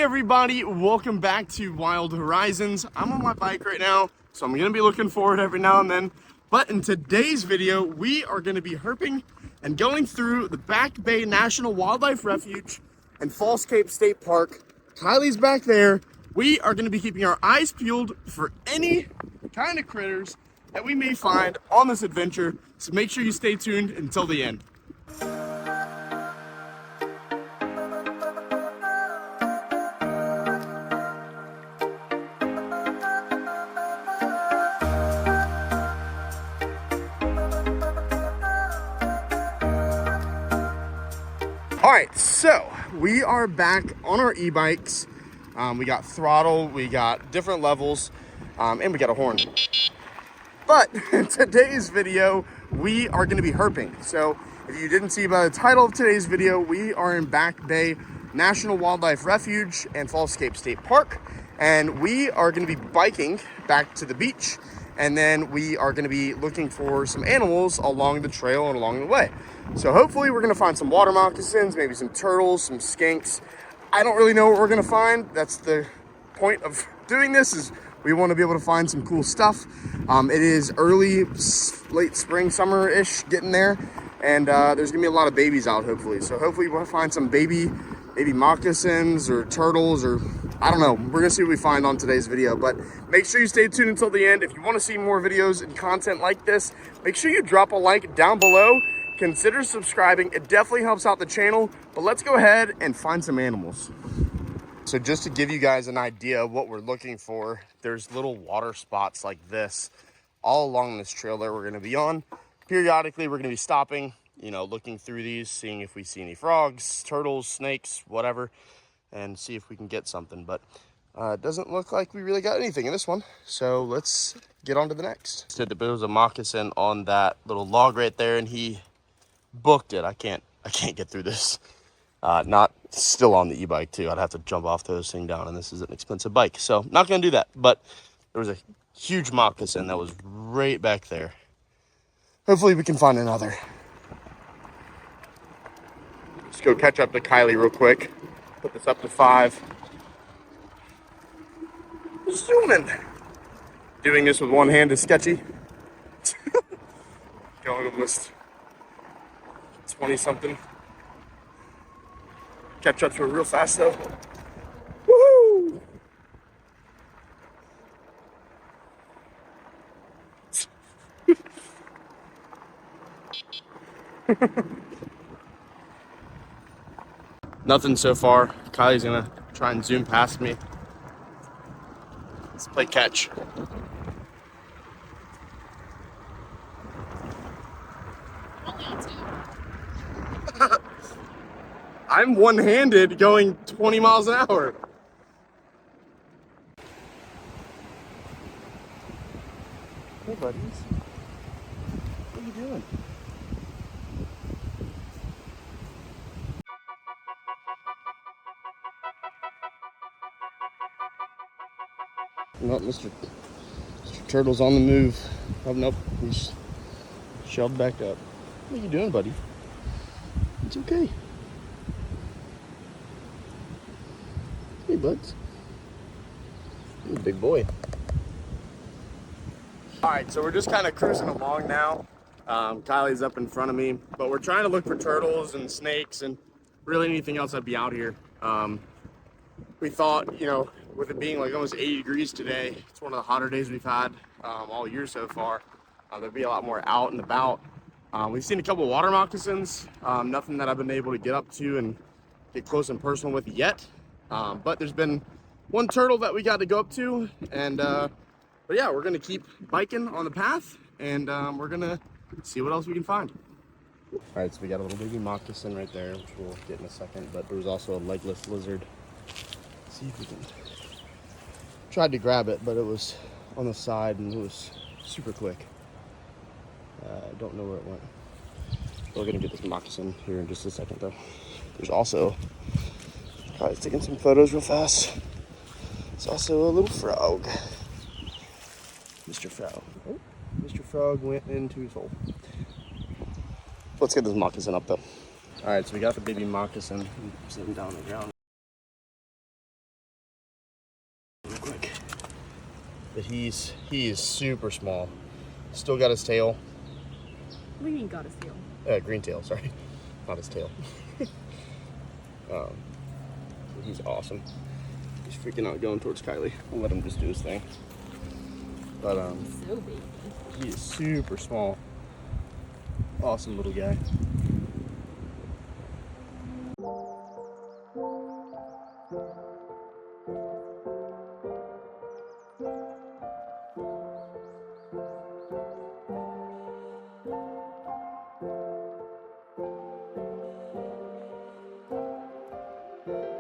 Hey everybody, welcome back to Wild Horizons. I'm on my bike right now, so I'm gonna be looking forward every now and then. But in today's video, we are gonna be herping and going through the Back Bay National Wildlife Refuge and Falls Cape State Park. Kylie's back there. We are gonna be keeping our eyes peeled for any kind of critters that we may find on this adventure. So make sure you stay tuned until the end. All right, so we are back on our e-bikes. We got throttle, we got different levels, and we got a horn. But in today's video, we are gonna be herping. So if you didn't see by the title of today's video, we are in Back Bay National Wildlife Refuge and Falls Cape State Park. And we are gonna be biking back to the beach. And then we are gonna be looking for some animals along the trail and along the way. So hopefully we're gonna find some water moccasins, maybe some turtles, some skinks. I don't really know what we're gonna find. That's the point of doing this, is we wanna be able to find some cool stuff. It is early, late spring, summer-ish, getting there. And there's gonna be a lot of babies out, hopefully. So hopefully we'll find some maybe moccasins or turtles, or I don't know. We're gonna see what we find on today's video, but make sure you stay tuned until the end. If you wanna see more videos and content like this, make sure you drop a like down below. Consider subscribing. It definitely helps out the channel, but let's go ahead and find some animals. So just to give you guys an idea of what we're looking for, there's little water spots like this all along this trail that we're gonna be on. Periodically, we're gonna be stopping, looking through these, seeing if we see any frogs, turtles, snakes, whatever, and see if we can get something. But it doesn't look like we really got anything in this one. So let's get on to the next. Said that there was a moccasin on that little log right there, and he booked it. I can't get through this. Not still on the e-bike too. I'd have to jump off this thing down, and this is an expensive bike, so not gonna do that. But there was a huge moccasin that was right back there. Hopefully we can find another. Let's go catch up to Kylie real quick. Put this up to 5. Zooming. Doing this with one hand is sketchy. Going almost 20 something. Catch up to it real fast though. Woohoo! Nothing so far. Kylie's gonna try and zoom past me. Let's play catch. I'm one-handed going 20 miles an hour. Hey buddies, what are you doing? No, Mr. Turtle's on the move. Oh, nope, he's shoved back up. What are you doing, buddy? It's okay. Hey, buds. You're a big boy. All right, so we're just kind of cruising along now. Kylie's up in front of me, but we're trying to look for turtles and snakes and really anything else that'd be out here. We thought, with it being like almost 80 degrees today, it's one of the hotter days we've had all year so far. There'd be a lot more out and about. We've seen a couple of water moccasins, nothing that I've been able to get up to and get close and personal with yet. But there's been one turtle that we got to go up to, and but yeah, we're gonna keep biking on the path, and we're gonna see what else we can find. All right, so we got a little baby moccasin right there, which we'll get in a second, but there was also a legless lizard. Let's see if we can. Tried to grab it, but it was on the side and it was super quick. I don't know where it went. We're gonna get this moccasin here in just a second though. There's also, Kylie's taking some photos real fast. It's also a little frog. Mr. Frog. Oh, Mr. Frog went into his hole. Let's get this moccasin up though. All right, so we got the baby moccasin sitting down on the ground. But he is super small. Still got his tail. What do you mean got his tail? Green tail, sorry. Not his tail. He's awesome. He's freaking out going towards Kylie. I'll let him just do his thing. But He's so baby. he is super small. Awesome little guy.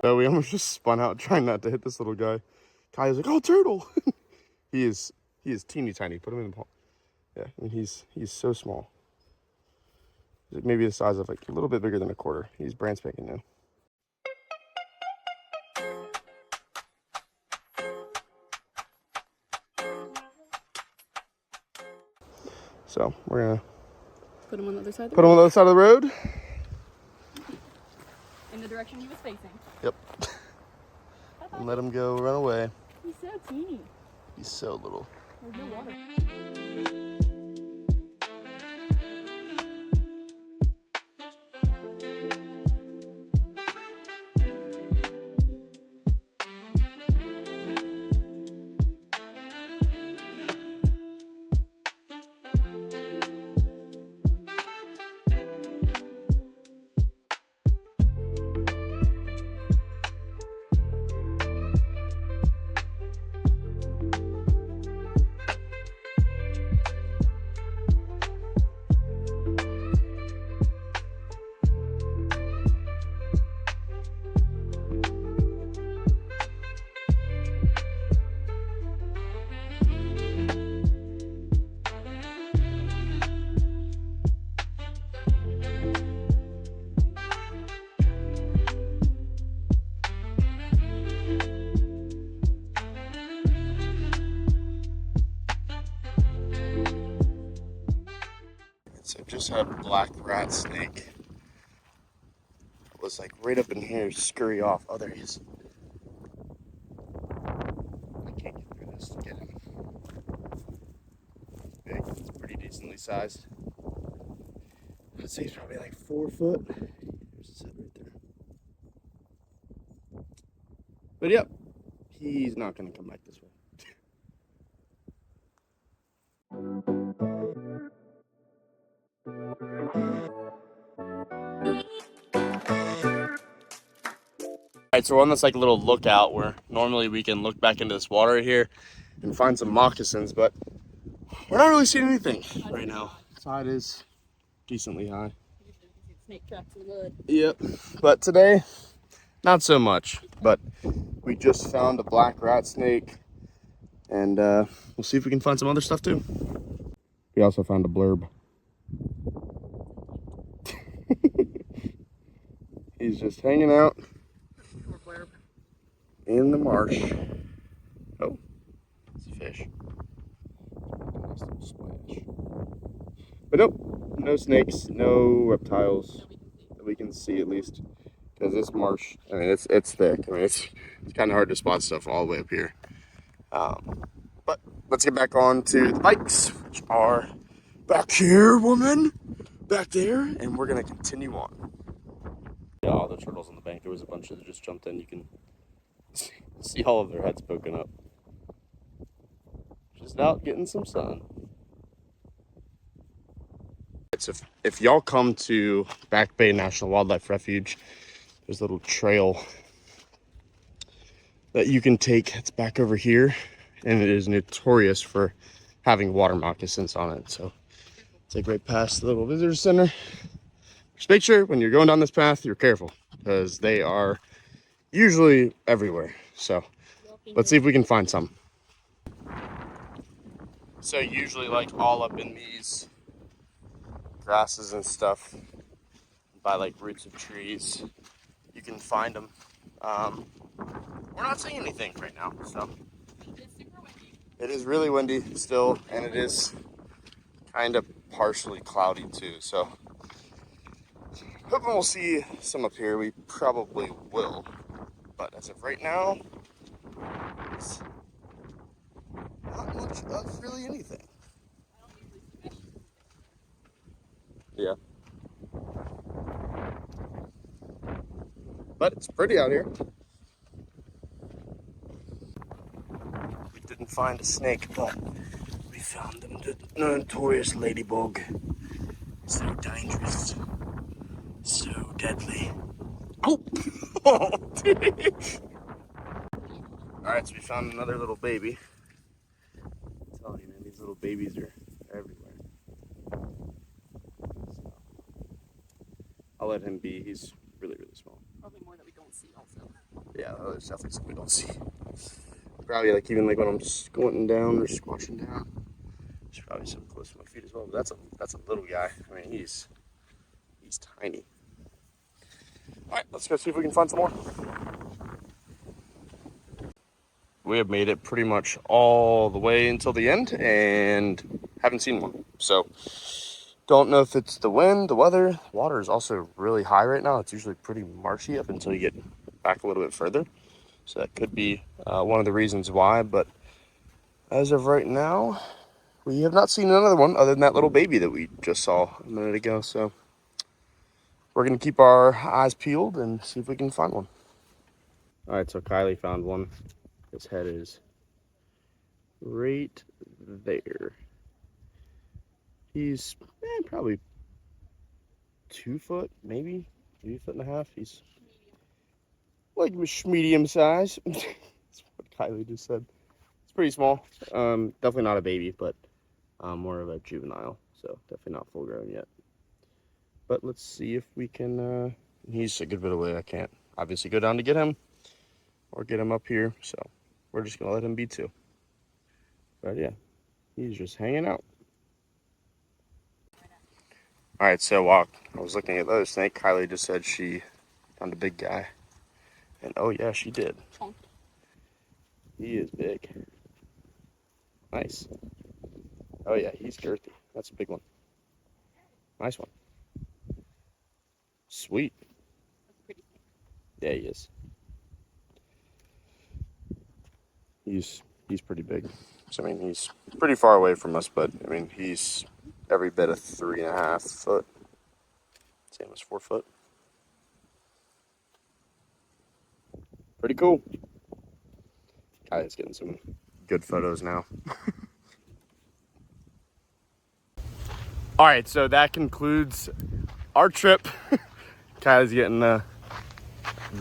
So we almost just spun out trying not to hit this little guy. Kylie's like, "Oh, turtle!" he is teeny tiny. Put him in the paw. Yeah, I mean he's so small. He's maybe the size of like a little bit bigger than a quarter. He's brand spanking new. So we're gonna put him on the other side. On the other side of the road. In the direction he was facing. Yep. And let him go run away. He's so teeny. He's so little. There's no water. So just had a black rat snake. It was like right up in here, scurry off. Oh, there he is. I can't get through this to get him. He's big. He's pretty decently sized. I'd say he's probably like 4 foot. There's his head right there. But yep, he's not gonna come back this way. Alright, so we're on this like little lookout where normally we can look back into this water right here and find some moccasins, but we're not really seeing anything right now. Tide is decently high. Snake tracks in the mud. Yep, but today, not so much. But we just found a black rat snake, and we'll see if we can find some other stuff too. We also found a blurb. He's just hanging out in the marsh. Oh, it's a fish. Nice little splash. But nope, no snakes, no reptiles that we can see at least. Because this marsh, I mean, it's thick. I mean, it's kind of hard to spot stuff all the way up here. But let's get back on to the bikes, which are back here, woman. Back there, and we're gonna continue on. Yeah, all the turtles on the bank. There was a bunch that just jumped in. You can see all of their heads poking up. Just out getting some sun. So if y'all come to Back Bay National Wildlife Refuge, there's a little trail that you can take. It's back over here, and it is notorious for having water moccasins on it. So take right past the little visitor center. Just make sure when you're going down this path, you're careful, because they are usually everywhere. So let's see if we can find some. So usually like all up in these grasses and stuff, by like roots of trees, you can find them. We're not seeing anything right now, so. It's super windy. It is really windy still, and it is kind of partially cloudy too, so hoping we'll see some up here. We probably will, but as of right now, it's not much of really anything. I don't usually see meshes. Yeah. But it's pretty out here. We didn't find a snake, but we found the notorious ladybug. So dangerous. So deadly. Oh! Alright, so we found another little baby. I'm telling you, man, these little babies are everywhere. So, I'll let him be. He's really, really small. Probably more that we don't see also. Yeah, there's definitely something we don't see. Probably like even like when I'm squinting down or squashing down. There's probably something close to my feet as well. But that's a little guy. I mean, he's tiny. All right, let's go see if we can find some more. We have made it pretty much all the way until the end and haven't seen one. So don't know if it's the wind, the weather. The water is also really high right now. It's usually pretty marshy up until you get back a little bit further. So that could be one of the reasons why. But as of right now, we have not seen another one other than that little baby that we just saw a minute ago. So we're going to keep our eyes peeled and see if we can find one. All right, so Kylie found one. His head is right there. He's probably 2 foot, maybe 1.5 feet. He's like medium size. That's what Kylie just said. It's pretty small. Definitely not a baby, but more of a juvenile. So definitely not full grown yet. But let's see if we can. He's a good bit away. I can't obviously go down to get him or get him up here. So we're just gonna let him be too. But yeah, he's just hanging out. All right, so while I was looking at the other snake, Kylie just said she found a big guy. And oh yeah, she did. He is big. Nice. Oh yeah, he's girthy. That's a big one. Nice one. Sweet. Yeah, he is. He's pretty big. So I mean, he's pretty far away from us, but I mean, he's every bit of 3.5 foot. Same as 4 foot. Pretty cool. Kylie's getting some good photos now. All right, so that concludes our trip. Kylie's getting a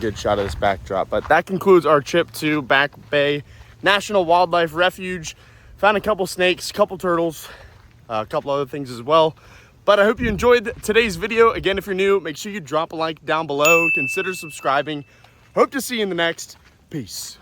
good shot of this backdrop, but that concludes our trip to Back Bay National Wildlife Refuge. Found a couple snakes, a couple turtles, a couple other things as well. But I hope you enjoyed today's video. Again, if you're new, make sure you drop a like down below. Consider subscribing. Hope to see you in the next. Peace.